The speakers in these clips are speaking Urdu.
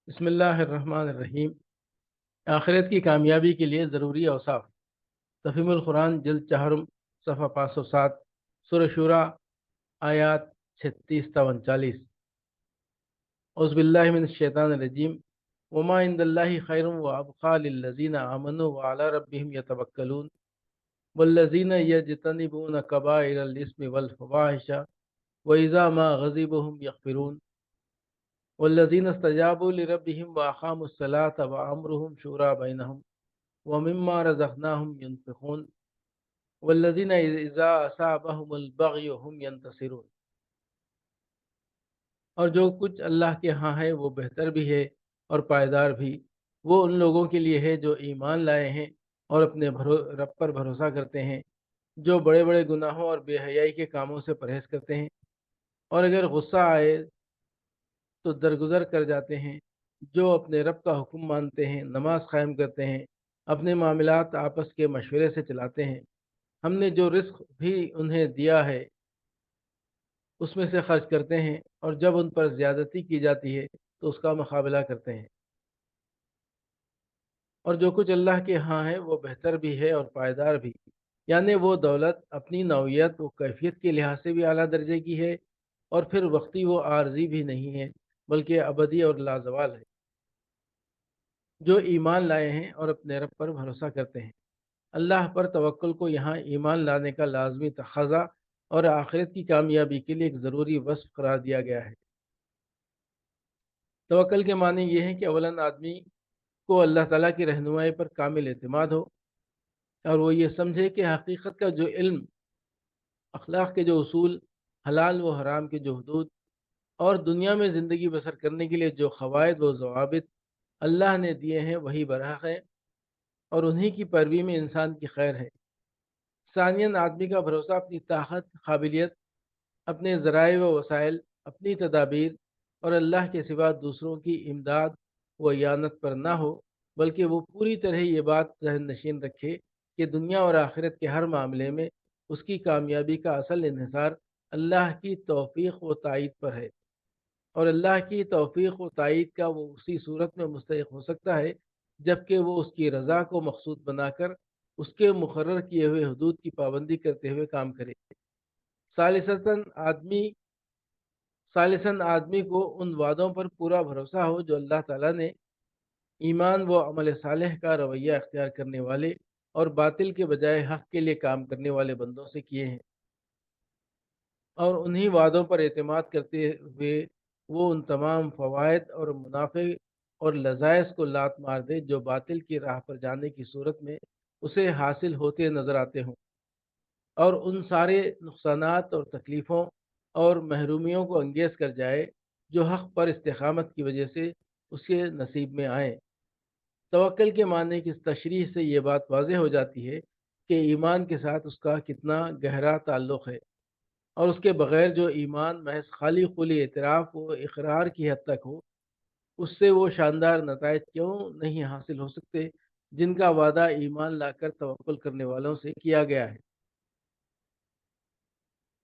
بسم اللہ الرحمن الرحیم۔ آخرت کی کامیابی کے لیے ضروری اوصاف۔ تفہیم القرآن جلد چہارم صفحہ 507، سورہ شورى آیات 36 تا 39۔ اعوذ باللہ من الشیطان الرجیم۔ وما عند اللہ خیر وابقى للذین آمنوا وعلی ربهم یتوکلون والذین یجتنبون کبائر الاسم والفواحش واذا ما غضبوا هم یغفرون والذین استجابوا لربهم واقاموا الصلاة وامرهم شورى بینهم ومما رزقناهم ينفقون والذین اذا اصابهم البغی هم ينتصرون۔ اور جو کچھ اللہ کے ہاں ہے وہ بہتر بھی ہے اور پائیدار بھی، وہ ان لوگوں کے لیے ہے جو ایمان لائے ہیں اور اپنے رب پر بھروسہ کرتے ہیں، جو بڑے بڑے گناہوں اور بے حیائی کے کاموں سے پرہیز کرتے ہیں، اور اگر غصہ آئے تو درگزر کر جاتے ہیں، جو اپنے رب کا حکم مانتے ہیں، نماز قائم کرتے ہیں، اپنے معاملات آپس کے مشورے سے چلاتے ہیں، ہم نے جو رزق بھی انہیں دیا ہے اس میں سے خرچ کرتے ہیں، اور جب ان پر زیادتی کی جاتی ہے تو اس کا مقابلہ کرتے ہیں۔ اور جو کچھ اللہ کے ہاں ہے وہ بہتر بھی ہے اور پائیدار بھی، یعنی وہ دولت اپنی نوعیت و کیفیت کے لحاظ سے بھی اعلیٰ درجے کی ہے، اور پھر وقتی و عارضی بھی نہیں ہے بلکہ ابدی اور لازوال ہے۔ جو ایمان لائے ہیں اور اپنے رب پر بھروسہ کرتے ہیں۔ اللہ پر توکل کو یہاں ایمان لانے کا لازمی تقاضا اور آخرت کی کامیابی کے لیے ایک ضروری وصف قرار دیا گیا ہے۔ توکل کے معنی یہ ہے کہ اولاً آدمی کو اللہ تعالیٰ کی رہنمائی پر کامل اعتماد ہو، اور وہ یہ سمجھے کہ حقیقت کا جو علم، اخلاق کے جو اصول، حلال و حرام کے جو حدود، اور دنیا میں زندگی بسر کرنے کے لیے جو قواعد و ضوابط اللہ نے دیے ہیں وہی برحق ہے، اور انہی کی پیروی میں انسان کی خیر ہے۔ ثانیاً آدمی کا بھروسہ اپنی طاقت، قابلیت، اپنے ذرائع و وسائل، اپنی تدابیر اور اللہ کے سوا دوسروں کی امداد و اعانت پر نہ ہو، بلکہ وہ پوری طرح یہ بات ذہن نشین رکھے کہ دنیا اور آخرت کے ہر معاملے میں اس کی کامیابی کا اصل انحصار اللہ کی توفیق و تائید پر ہے، اور اللہ کی توفیق و تائید کا وہ اسی صورت میں مستحق ہو سکتا ہے جبکہ وہ اس کی رضا کو مقصود بنا کر اس کے مقرر کیے ہوئے حدود کی پابندی کرتے ہوئے کام کرے۔ ثالثاً آدمی کو ان وعدوں پر پورا بھروسہ ہو جو اللہ تعالیٰ نے ایمان و عمل صالح کا رویہ اختیار کرنے والے اور باطل کے بجائے حق کے لیے کام کرنے والے بندوں سے کیے ہیں، اور انہی وعدوں پر اعتماد کرتے ہوئے وہ ان تمام فوائد اور منافع اور لذائذ کو لات مار دے جو باطل کی راہ پر جانے کی صورت میں اسے حاصل ہوتے نظر آتے ہوں، اور ان سارے نقصانات اور تکلیفوں اور محرومیوں کو انگیز کر جائے جو حق پر استقامت کی وجہ سے اس کے نصیب میں آئیں۔ توکل کے معنی کی تشریح سے یہ بات واضح ہو جاتی ہے کہ ایمان کے ساتھ اس کا کتنا گہرا تعلق ہے، اور اس کے بغیر جو ایمان محض خالی خلی اعتراف و اقرار کی حد تک ہو، اس سے وہ شاندار نتائج کیوں نہیں حاصل ہو سکتے جن کا وعدہ ایمان لا کر توکل کرنے والوں سے کیا گیا ہے،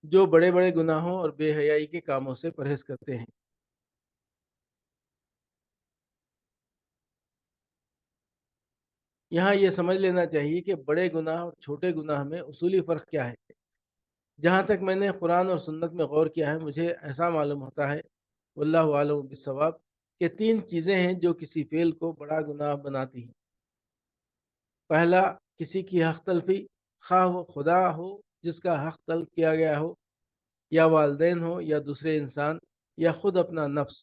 جو بڑے بڑے گناہوں اور بے حیائی کے کاموں سے پرہیز کرتے ہیں۔ یہاں یہ سمجھ لینا چاہیے کہ بڑے گناہ اور چھوٹے گناہ میں اصولی فرق کیا ہے۔ جہاں تک میں نے قرآن اور سنت میں غور کیا ہے مجھے ایسا معلوم ہوتا ہے، واللہ عالم بالصواب، کہ تین چیزیں ہیں جو کسی فعل کو بڑا گناہ بناتی ہیں۔ پہلا، کسی کی حق تلفی، خواہ وہ خدا ہو جس کا حق تلف کیا گیا ہو، یا والدین ہو، یا دوسرے انسان، یا خود اپنا نفس۔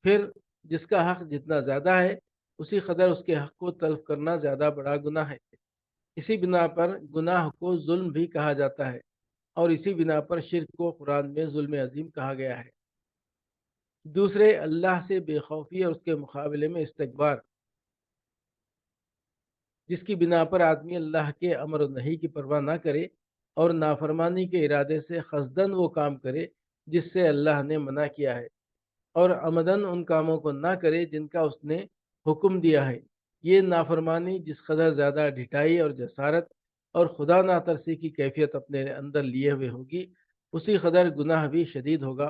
پھر جس کا حق جتنا زیادہ ہے اسی قدر اس کے حق کو تلف کرنا زیادہ بڑا گناہ ہے۔ اسی بنا پر گناہ کو ظلم بھی کہا جاتا ہے، اور اسی بنا پر شرک کو قرآن میں ظلم عظیم کہا گیا ہے۔ دوسرے، اللہ سے بے خوفی اور اس کے مقابلے میں استکبار، جس کی بنا پر آدمی اللہ کے امر و نہی کی پرواہ نہ کرے اور نافرمانی کے ارادے سے قصداً وہ کام کرے جس سے اللہ نے منع کیا ہے، اور عمدن ان کاموں کو نہ کرے جن کا اس نے حکم دیا ہے۔ یہ نافرمانی جس قدر زیادہ ڈھٹائی اور جسارت اور خدا نہ ترسی کی کیفیت اپنے اندر لیے ہوئے ہوگی، اسی قدر گناہ بھی شدید ہوگا،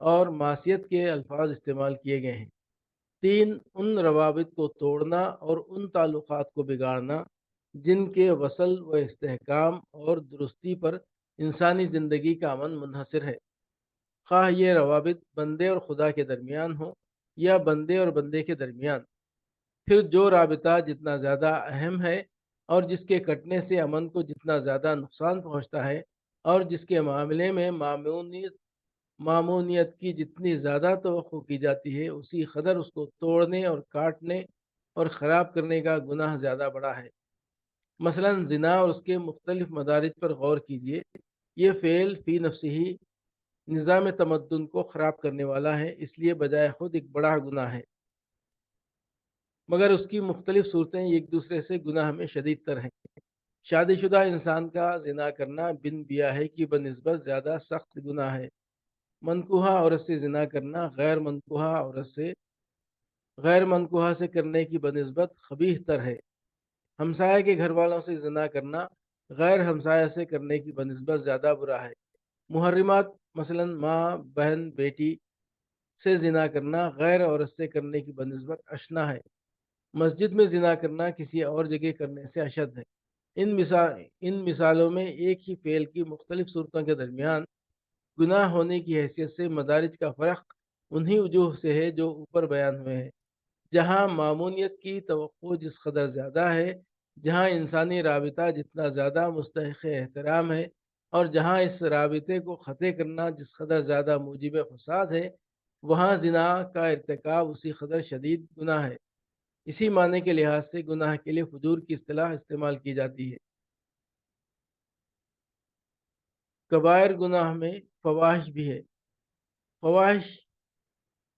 اور معصیت کے الفاظ استعمال کیے گئے ہیں۔ 3، ان روابط کو توڑنا اور ان تعلقات کو بگاڑنا جن کے وصل و استحکام اور درستی پر انسانی زندگی کا امن منحصر ہے، خواہ یہ روابط بندے اور خدا کے درمیان ہوں یا بندے اور بندے کے درمیان۔ پھر جو رابطہ جتنا زیادہ اہم ہے اور جس کے کٹنے سے امن کو جتنا زیادہ نقصان پہنچتا ہے اور جس کے معاملے میں معمونیت کی جتنی زیادہ توقع کی جاتی ہے، اسی قدر اس کو توڑنے اور کاٹنے اور خراب کرنے کا گناہ زیادہ بڑا ہے۔ مثلا زنا اور اس کے مختلف مدارج پر غور کیجیے۔ یہ فعل فی نفسہ ہی نظام تمدن کو خراب کرنے والا ہے، اس لیے بجائے خود ایک بڑا گناہ ہے، مگر اس کی مختلف صورتیں ایک دوسرے سے گناہ میں شدید تر ہیں۔ شادی شدہ انسان کا زنا کرنا بن بیاہ کی بنسبت زیادہ سخت گناہ ہے۔ منکوحہ عورت سے زنا کرنا غیر منکوحہ سے کرنے کی بنسبت قبیح تر ہے۔ ہمسایہ کے گھر والوں سے زنا کرنا غیر ہمسایہ سے کرنے کی بنسبت زیادہ برا ہے۔ محرمات مثلا ماں، بہن، بیٹی سے زنا کرنا غیر عورت سے کرنے کی بنسبت اشنا ہے۔ مسجد میں زنا کرنا کسی اور جگہ کرنے سے اشد ہے۔ ان مثالوں میں ایک ہی فعل کی مختلف صورتوں کے درمیان گناہ ہونے کی حیثیت سے مدارج کا فرق انہی وجوہ سے ہے جو اوپر بیان ہوئے ہیں۔ جہاں معمونیت کی توقع جس قدر زیادہ ہے، جہاں انسانی رابطہ جتنا زیادہ مستحق احترام ہے، اور جہاں اس رابطے کو قطع کرنا جس قدر زیادہ موجب فساد ہے، وہاں زنا کا ارتکاب اسی قدر شدید گناہ ہے۔ اسی معنی کے لحاظ سے گناہ کے لیے فجور کی اصطلاح استعمال کی جاتی ہے۔ کبائر گناہ میں فواحش بھی ہے۔ فواحش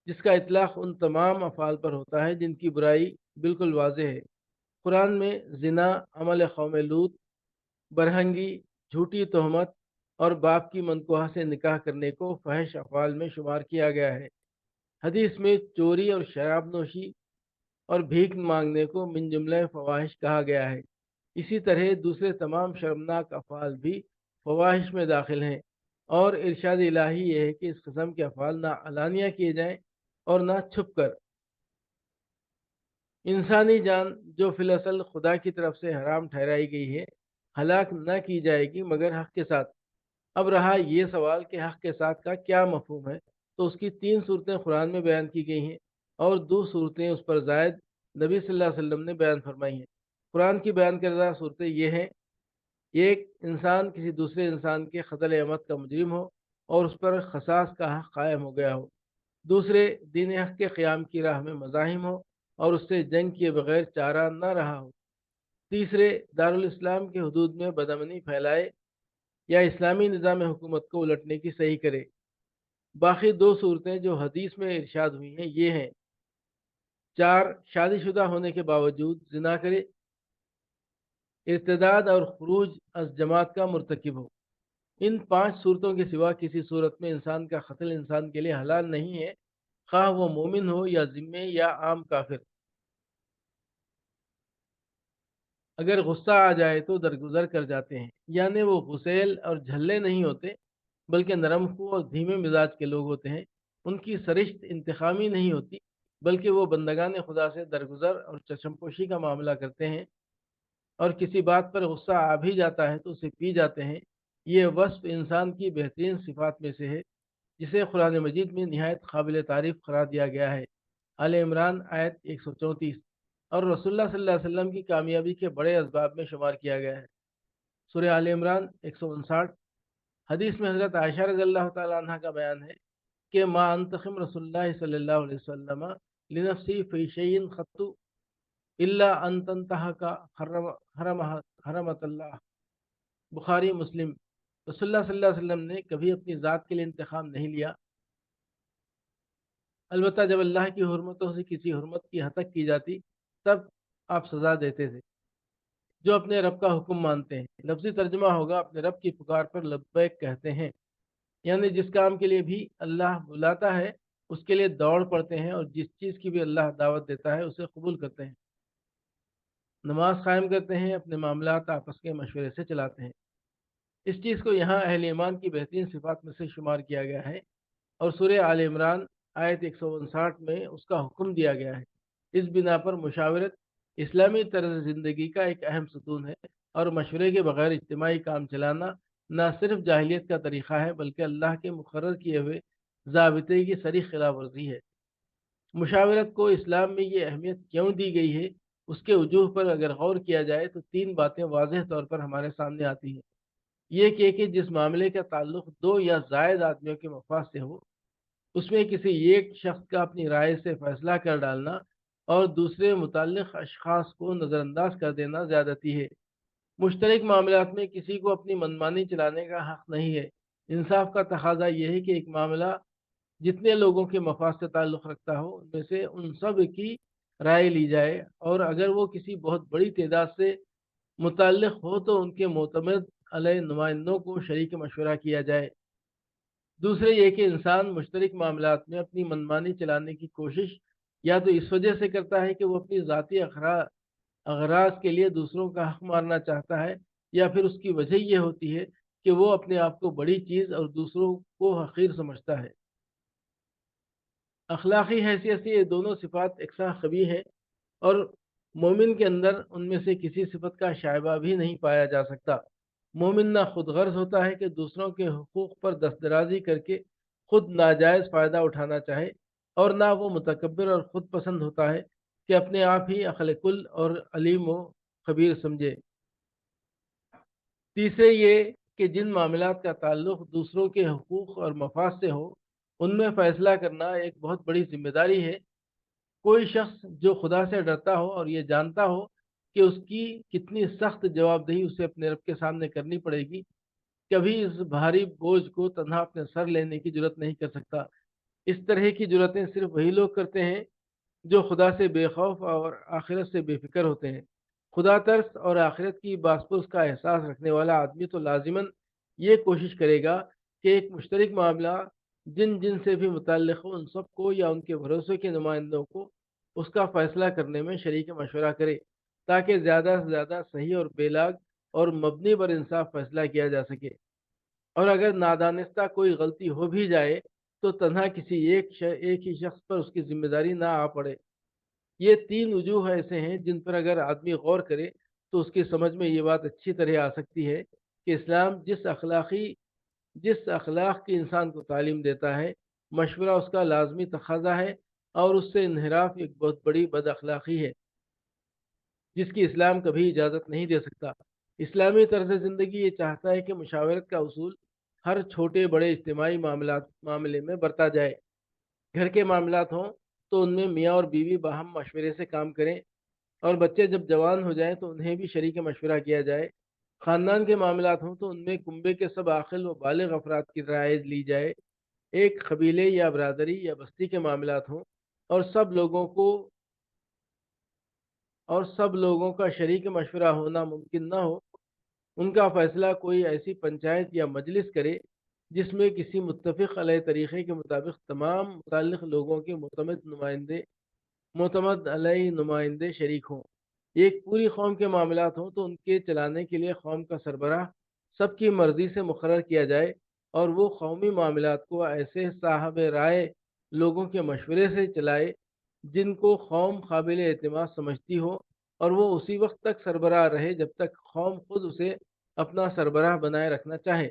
جس کا اطلاق ان تمام افعال پر ہوتا ہے جن کی برائی بالکل واضح ہے۔ قرآن میں زنا، عمل قوم لوط، برہنگی، جھوٹی تہمت اور باپ کی منکوحہ سے نکاح کرنے کو فحش افعال میں شمار کیا گیا ہے۔ حدیث میں چوری اور شراب نوشی اور بھیک مانگنے کو من جملہ فواحش کہا گیا ہے۔ اسی طرح دوسرے تمام شرمناک افعال بھی فواحش میں داخل ہیں، اور ارشاد الہی یہ ہے کہ اس قسم کے افعال نہ علانیہ کیے جائیں اور نہ چھپ کر۔ انسانی جان جو فی الاصل خدا کی طرف سے حرام ٹھہرائی گئی ہے، ہلاک نہ کی جائے گی مگر حق کے ساتھ۔ اب رہا یہ سوال کہ حق کے ساتھ کا کیا مفہوم ہے، تو اس کی 3 صورتیں قرآن میں بیان کی گئی ہیں اور 2 صورتیں اس پر زائد نبی صلی اللہ علیہ وسلم نے بیان فرمائی ہیں۔ قرآن کی بیان کردہ صورتیں یہ ہیں: ایک، انسان کسی دوسرے انسان کے قتل عمد کا مجرم ہو اور اس پر قصاص کا حق قائم ہو گیا ہو۔ دوسرے، دین حق کے قیام کی راہ میں مزاحم ہو اور اس سے جنگ کیے بغیر چارہ نہ رہا ہو۔ تیسرے، دارالاسلام کے حدود میں بدامنی پھیلائے یا اسلامی نظام حکومت کو الٹنے کی صحیح کرے۔ باقی 2 صورتیں جو حدیث میں ارشاد ہوئی ہیں یہ ہیں: 4، شادی شدہ ہونے کے باوجود زنا کرے، ارتداد اور خروج از جماعت کا مرتکب ہو۔ ان 5 صورتوں کے سوا کسی صورت میں انسان کا قتل انسان کے لیے حلال نہیں ہے، خواہ وہ مومن ہو یا ذمہ یا عام کافر۔ اگر غصہ آ جائے تو درگزر کر جاتے ہیں، یعنی وہ غسیل اور جھلے نہیں ہوتے بلکہ نرم خو اور دھیمے مزاج کے لوگ ہوتے ہیں۔ ان کی سرشت انتقامی نہیں ہوتی بلکہ وہ بندگان خدا سے درگزر اور چشم پوشی کا معاملہ کرتے ہیں، اور کسی بات پر غصہ آ بھی جاتا ہے تو اسے پی جاتے ہیں۔ یہ وصف انسان کی بہترین صفات میں سے ہے جسے قرآن مجید میں نہایت قابل تعریف قرار دیا گیا ہے۔ آل عمران آیت 134، اور رسول اللہ صلی اللہ علیہ وسلم کی کامیابی کے بڑے اسباب میں شمار کیا گیا ہے۔ سورہ آل عمران 159۔ حدیث میں حضرت عائشہ رضی اللہ تعالیٰ عنہ کا بیان ہے کہ ما انتخم رسول اللہ صلی اللہ علیہ وسلم لنفسی فی شیء خط الا ان تنتهک حرمت اللہ۔ بخاری مسلم۔ رسول اللہ صلی اللہ علیہ وسلم نے کبھی اپنی ذات کے لیے انتقام نہیں لیا، البتہ جب اللہ کی حرمتوں سے کسی حرمت کی ہتک کی جاتی تب آپ سزا دیتے تھے۔ جو اپنے رب کا حکم مانتے ہیں، لفظی ترجمہ ہوگا اپنے رب کی پکار پر لبیک کہتے ہیں، یعنی جس کام کے لیے بھی اللہ بلاتا ہے اس کے لیے دوڑ پڑتے ہیں، اور جس چیز کی بھی اللہ دعوت دیتا ہے اسے قبول کرتے ہیں۔ نماز قائم کرتے ہیں، اپنے معاملات آپس کے مشورے سے چلاتے ہیں۔ اس چیز کو یہاں اہل ایمان کی بہترین صفات میں سے شمار کیا گیا ہے، اور سورہ آل عمران آیت 159 میں اس کا حکم دیا گیا ہے۔ اس بنا پر مشاورت اسلامی طرز زندگی کا ایک اہم ستون ہے، اور مشورے کے بغیر اجتماعی کام چلانا نہ صرف جاہلیت کا طریقہ ہے بلکہ اللہ کے مقرر کیے ہوئے ضابطے کی صریح خلاف ورزی ہے۔ مشاورت کو اسلام میں یہ اہمیت کیوں دی گئی ہے، اس کے وجوہ پر اگر غور کیا جائے تو تین باتیں واضح طور پر ہمارے سامنے آتی ہیں۔ یہ کہ جس معاملے کا تعلق دو یا زائد آدمیوں کے مفاد سے ہو، اس میں کسی ایک شخص کا اپنی رائے سے فیصلہ کر ڈالنا اور دوسرے متعلق اشخاص کو نظر انداز کر دینا زیادتی ہے۔ مشترک معاملات میں کسی کو اپنی منمانی چلانے کا حق نہیں ہے۔ انصاف کا تقاضا یہ ہے کہ ایک معاملہ جتنے لوگوں کے مفاد سے تعلق رکھتا ہو ان میں سے ان سب کی رائے لی جائے، اور اگر وہ کسی بہت بڑی تعداد سے متعلق ہو تو ان کے معتمد علیہ نمائندوں کو شریک مشورہ کیا جائے۔ دوسرے یہ کہ انسان مشترک معاملات میں اپنی منمانی چلانے کی کوشش یا تو اس وجہ سے کرتا ہے کہ وہ اپنی ذاتی اغراض کے لیے دوسروں کا حق مارنا چاہتا ہے، یا پھر اس کی وجہ یہ ہوتی ہے کہ وہ اپنے آپ کو بڑی چیز اور دوسروں کو حقیر سمجھتا ہے۔ اخلاقی حیثیت سے یہ دونوں صفات یکساں قبیح ہیں، اور مومن کے اندر ان میں سے کسی صفت کا شائبہ بھی نہیں پایا جا سکتا۔ مومن نہ خود غرض ہوتا ہے کہ دوسروں کے حقوق پر دستدرازی کر کے خود ناجائز فائدہ اٹھانا چاہے، اور نہ وہ متکبر اور خود پسند ہوتا ہے کہ اپنے آپ ہی عقل کل اور علیم و خبیر سمجھے۔ تیسرے یہ کہ جن معاملات کا تعلق دوسروں کے حقوق اور مفاد سے ہو ان میں فیصلہ کرنا ایک بہت بڑی ذمہ داری ہے۔ کوئی شخص جو خدا سے ڈرتا ہو اور یہ جانتا ہو کہ اس کی کتنی سخت جواب دہی اسے اپنے رب کے سامنے کرنی پڑے گی، کبھی اس بھاری بوجھ کو تنہا اپنے سر لینے کی جرت نہیں کر سکتا۔ اس طرح کی جرتیں صرف وہی لوگ کرتے ہیں جو خدا سے بے خوف اور آخرت سے بے فکر ہوتے ہیں۔ خدا ترس اور آخرت کی باسپرس کا احساس رکھنے والا آدمی تو لازماً یہ کوشش کرے گا کہ ایک مشترک معاملہ جن سے بھی متعلق ہو ان سب کو یا ان کے بھروسے کے نمائندوں کو اس کا فیصلہ کرنے میں شریک مشورہ کرے، تاکہ زیادہ سے زیادہ صحیح اور بے لاگ اور مبنی بر انصاف فیصلہ کیا جا سکے۔ اور اگر نادانستہ کوئی غلطی ہو بھی جائے تو تنہا کسی ایک ہی شخص پر اس کی ذمہ داری نہ آ پڑے۔ یہ تین وجوہ ایسے ہیں جن پر اگر آدمی غور کرے تو اس کی سمجھ میں یہ بات اچھی طرح آ سکتی ہے کہ اسلام جس اخلاق کی انسان کو تعلیم دیتا ہے، مشورہ اس کا لازمی تقاضا ہے، اور اس سے انحراف ایک بہت بڑی بد اخلاقی ہے جس کی اسلام کبھی اجازت نہیں دے سکتا۔ اسلامی طرز زندگی یہ چاہتا ہے کہ مشاورت کا اصول ہر چھوٹے بڑے اجتماعی معاملے میں برتا جائے۔ گھر کے معاملات ہوں تو ان میں میاں اور بیوی باہم مشورے سے کام کریں، اور بچے جب جوان ہو جائیں تو انہیں بھی شریک مشورہ کیا جائے۔ خاندان کے معاملات ہوں تو ان میں کنبے کے سب عاقل و بالغ افراد کی رائے لی جائے۔ ایک قبیلے یا برادری یا بستی کے معاملات ہوں اور سب لوگوں کا شریک مشورہ ہونا ممکن نہ ہو، ان کا فیصلہ کوئی ایسی پنچایت یا مجلس کرے جس میں کسی متفق علیہ طریقے کے مطابق تمام متعلق لوگوں کے معتمد علیہ نمائندے شریک ہوں۔ ایک پوری قوم کے معاملات ہوں تو ان کے چلانے کے لیے قوم کا سربراہ سب کی مرضی سے مقرر کیا جائے، اور وہ قومی معاملات کو ایسے صاحب رائے لوگوں کے مشورے سے چلائے جن کو قوم قابل اعتماد سمجھتی ہو، اور وہ اسی وقت تک سربراہ رہے جب تک قوم خود اسے اپنا سربراہ بنائے رکھنا چاہے۔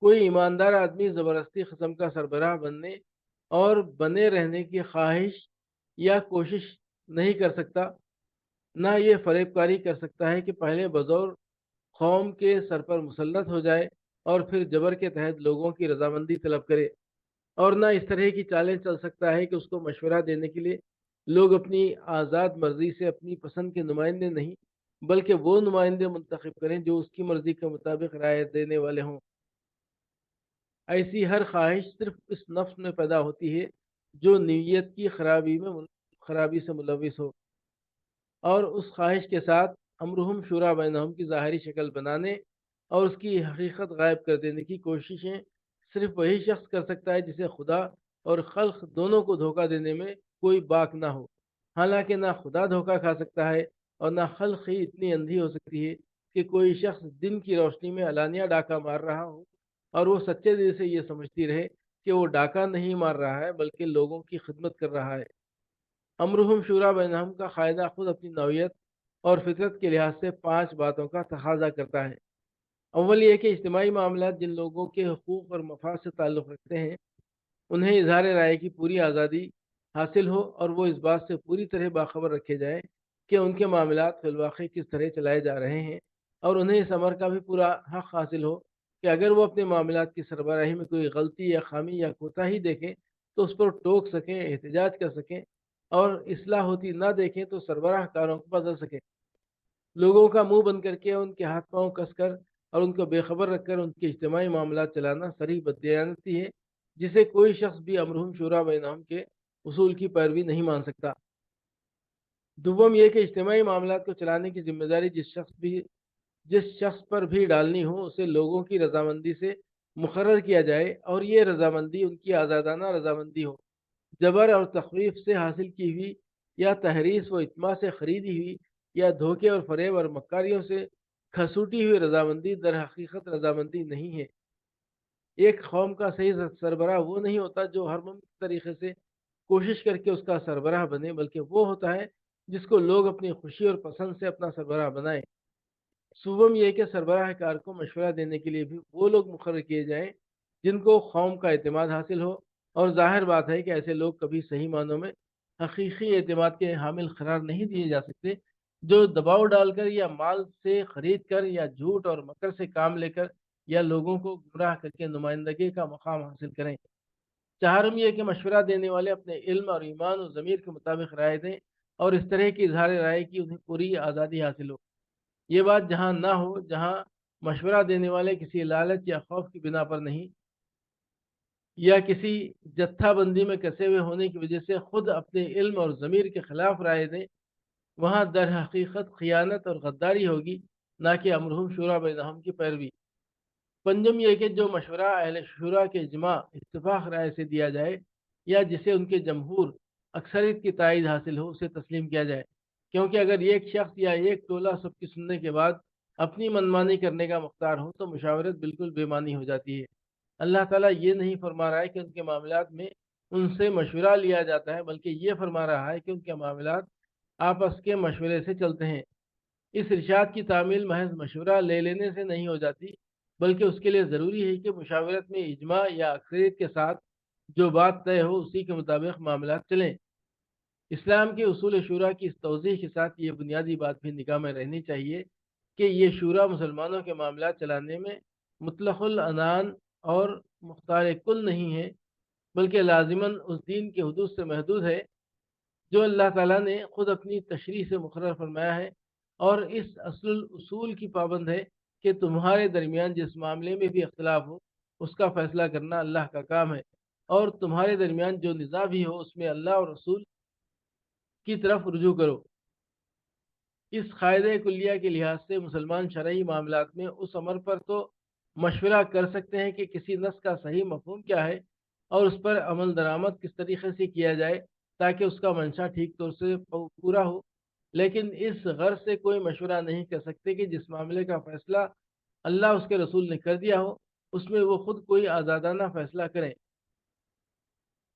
کوئی ایماندار آدمی زبردستی قسم کا سربراہ بننے اور بنے رہنے کی خواہش یا کوشش نہیں کر سکتا، نہ یہ فریب کاری کر سکتا ہے کہ پہلے بزور قوم کے سر پر مسلط ہو جائے اور پھر جبر کے تحت لوگوں کی رضامندی طلب کرے، اور نہ اس طرح کی چالیں چل سکتا ہے کہ اس کو مشورہ دینے کے لیے لوگ اپنی آزاد مرضی سے اپنی پسند کے نمائندے نہیں بلکہ وہ نمائندے منتخب کریں جو اس کی مرضی کے مطابق رائے دینے والے ہوں۔ ایسی ہر خواہش صرف اس نفس میں پیدا ہوتی ہے جو نیت کی خرابی سے ملوث ہو، اور اس خواہش کے ساتھ امرہم شورا بینہم کی ظاہری شکل بنانے اور اس کی حقیقت غائب کر دینے کی کوششیں صرف وہی شخص کر سکتا ہے جسے خدا اور خلق دونوں کو دھوکہ دینے میں کوئی باک نہ ہو۔ حالانکہ نہ خدا دھوکہ کھا سکتا ہے اور نہ خلق ہی اتنی اندھی ہو سکتی ہے کہ کوئی شخص دن کی روشنی میں علانیہ ڈاکہ مار رہا ہو اور وہ سچے دل سے یہ سمجھتی رہے کہ وہ ڈاکہ نہیں مار رہا ہے بلکہ لوگوں کی خدمت کر رہا ہے۔ امرہم شورا بینہم کا قاعدہ خود اپنی نوعیت اور فطرت کے لحاظ سے 5 باتوں کا تقاضا کرتا ہے۔ اول یہ کہ اجتماعی معاملات جن لوگوں کے حقوق اور مفاد سے تعلق رکھتے ہیں انہیں اظہار رائے کی پوری آزادی حاصل ہو اور وہ اس بات سے پوری طرح باخبر رکھے جائیں کہ ان کے معاملات فی الواقع کس طرح چلائے جا رہے ہیں، اور انہیں اس امر کا بھی پورا حق حاصل ہو کہ اگر وہ اپنے معاملات کی سربراہی میں کوئی غلطی یا خامی یا کوتاہی دیکھیں تو اس پر ٹوک سکیں، احتجاج کر سکیں، اور اصلاح ہوتی نہ دیکھیں تو سربراہ کاروں کو بدل سکیں۔ لوگوں کا منہ بند کر کے ان کے ہاتھ پاؤں کس کر اور ان کو بے خبر رکھ کر ان کے اجتماعی معاملات چلانا صریح بددیانتی ہے، جسے کوئی شخص بھی امرہم شورا بینہم کے اصول کی پیروی نہیں مان سکتا۔ دوم یہ کہ اجتماعی معاملات کو چلانے کی ذمہ داری جس شخص پر بھی ڈالنی ہو اسے لوگوں کی رضامندی سے مقرر کیا جائے، اور یہ رضامندی ان کی آزادانہ رضامندی ہو۔ جبر اور تخویف سے حاصل کی ہوئی یا تحریص و اطماع سے خریدی ہوئی یا دھوکے اور فریب اور مکاریوں سے کھسوٹی ہوئی رضامندی در حقیقت رضامندی نہیں ہے۔ ایک قوم کا صحیح سربراہ وہ نہیں ہوتا جو ہر ممکن طریقے سے کوشش کر کے اس کا سربراہ بنے، بلکہ وہ ہوتا ہے جس کو لوگ اپنی خوشی اور پسند سے اپنا سربراہ بنائیں۔ صوبم یہ کہ سربراہ کار کو مشورہ دینے کے لیے بھی وہ لوگ مقرر کیے جائیں جن کو قوم کا اعتماد حاصل ہو، اور ظاہر بات ہے کہ ایسے لوگ کبھی صحیح معنوں میں حقیقی اعتماد کے حامل قرار نہیں دیے جا سکتے، جو دباؤ ڈال کر یا مال سے خرید کر یا جھوٹ اور مکر سے کام لے کر یا لوگوں کو گمراہ کر کے نمائندگی کا مقام حاصل کریں۔ چہارم یہ کہ مشورہ دینے والے اپنے علم اور ایمان اور ضمیر کے مطابق رائے دیں اور اس طرح کی اظہار رائے کی انہیں پوری آزادی حاصل ہو۔ یہ بات جہاں نہ ہو جہاں مشورہ دینے والے کسی لالچ یا خوف کی بنا پر نہیں، یا کسی جتھا بندی میں کسے ہوئے ہونے کی وجہ سے خود اپنے علم اور ضمیر کے خلاف رائے دیں، وہاں در حقیقت خیانت اور غداری ہوگی، نہ کہ امرہم شورا بینہم کی پیروی۔ پنجم یہ کہ جو مشورہ اہل شورا کے اجماع اتفاق رائے سے دیا جائے یا جسے ان کے جمہور اکثریت کی تائید حاصل ہو اسے تسلیم کیا جائے، کیونکہ اگر ایک شخص یا ایک ٹولہ سب کی سننے کے بعد اپنی منمانی کرنے کا مختار ہو تو مشاورت بالکل بے معنی ہو جاتی ہے۔ اللہ تعالیٰ یہ نہیں فرما رہا ہے کہ ان کے معاملات میں ان سے مشورہ لیا جاتا ہے، بلکہ یہ فرما رہا ہے کہ ان کے معاملات آپس کے مشورے سے چلتے ہیں۔ اس ارشاد کی تعمیل محض مشورہ لے لینے سے نہیں ہو جاتی، بلکہ اس کے لیے ضروری ہے کہ مشاورت میں اجماع یا اکثریت کے ساتھ جو بات طے ہو اسی کے مطابق معاملات چلیں۔ اسلام کے اصول شورا کی اس توضیح کے ساتھ یہ بنیادی بات بھی نگاہ میں رہنی چاہیے کہ یہ شورا مسلمانوں کے معاملات چلانے میں مطلق العنان اور مختار کل نہیں ہے، بلکہ لازماً اس دین کے حدود سے محدود ہے جو اللہ تعالیٰ نے خود اپنی تشریح سے مقرر فرمایا ہے، اور اس اصول کی پابند ہے کہ تمہارے درمیان جس معاملے میں بھی اختلاف ہو اس کا فیصلہ کرنا اللہ کا کام ہے، اور تمہارے درمیان جو نزاع بھی ہو اس میں اللہ اور رسول کی طرف رجوع کرو۔ اس قاعدہ کلیہ کے لحاظ سے مسلمان شرعی معاملات میں اس امر پر تو مشورہ کر سکتے ہیں کہ کسی نص کا صحیح مفہوم کیا ہے اور اس پر عمل درآمد کس طریقے سے کیا جائے تاکہ اس کا منشا ٹھیک طور سے پورا ہو، لیکن اس غرض سے کوئی مشورہ نہیں کر سکتے کہ جس معاملے کا فیصلہ اللہ اس کے رسول نے کر دیا ہو اس میں وہ خود کوئی آزادانہ فیصلہ کریں۔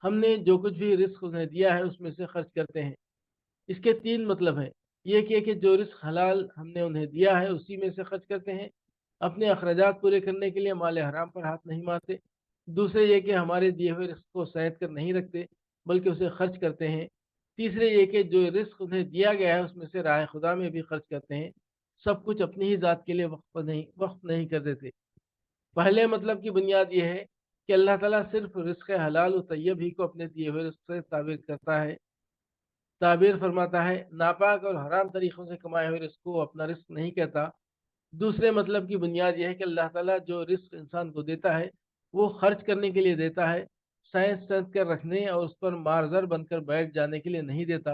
ہم نے جو کچھ بھی رزق انہیں دیا ہے اس میں سے خرچ کرتے ہیں۔ اس کے 3 مطلب ہیں۔ یہ کہ جو رزق حلال ہم نے انہیں دیا ہے اسی میں سے خرچ کرتے ہیں، اپنے اخراجات پورے کرنے کے لیے مال حرام پر ہاتھ نہیں مارتے۔ دوسرے یہ کہ ہمارے دیے ہوئے رزق کو سید کر نہیں رکھتے بلکہ اسے خرچ کرتے ہیں۔ تیسرے یہ کہ جو رزق انہیں دیا گیا ہے اس میں سے راہ خدا میں بھی خرچ کرتے ہیں، سب کچھ اپنی ہی ذات کے لیے وقف نہیں کر دیتے۔ پہلے مطلب کی بنیاد یہ ہے کہ اللہ تعالیٰ صرف رزق حلال و طیب ہی کو اپنے دیے ہوئے رزق سے تعبیر فرماتا ہے، ناپاک اور حرام طریقوں سے کمائے ہوئے رزق کو اپنا رزق نہیں کہتا۔ دوسرے مطلب کی بنیاد یہ ہے کہ اللہ تعالیٰ جو رزق انسان کو دیتا ہے وہ خرچ کرنے کے لیے دیتا ہے، سائنس کر رکھنے اور اس پر مارزر بن کر بیٹھ جانے کے لیے نہیں دیتا۔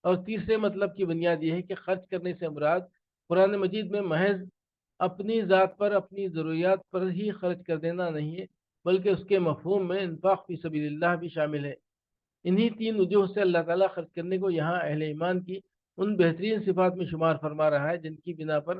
اور تیسرے مطلب کی بنیاد یہ ہے کہ خرچ کرنے سے مراد قرآن مجید میں محض اپنی ذات پر اپنی ضروریات پر ہی خرچ کر دینا نہیں ہے، بلکہ اس کے مفہوم میں انفاق فی سبیل اللہ بھی شامل ہے۔ انہی 3 وجوہ سے اللہ تعالیٰ خرچ کرنے کو یہاں اہل ایمان کی ان بہترین صفات میں شمار فرما رہا ہے جن کی بنا پر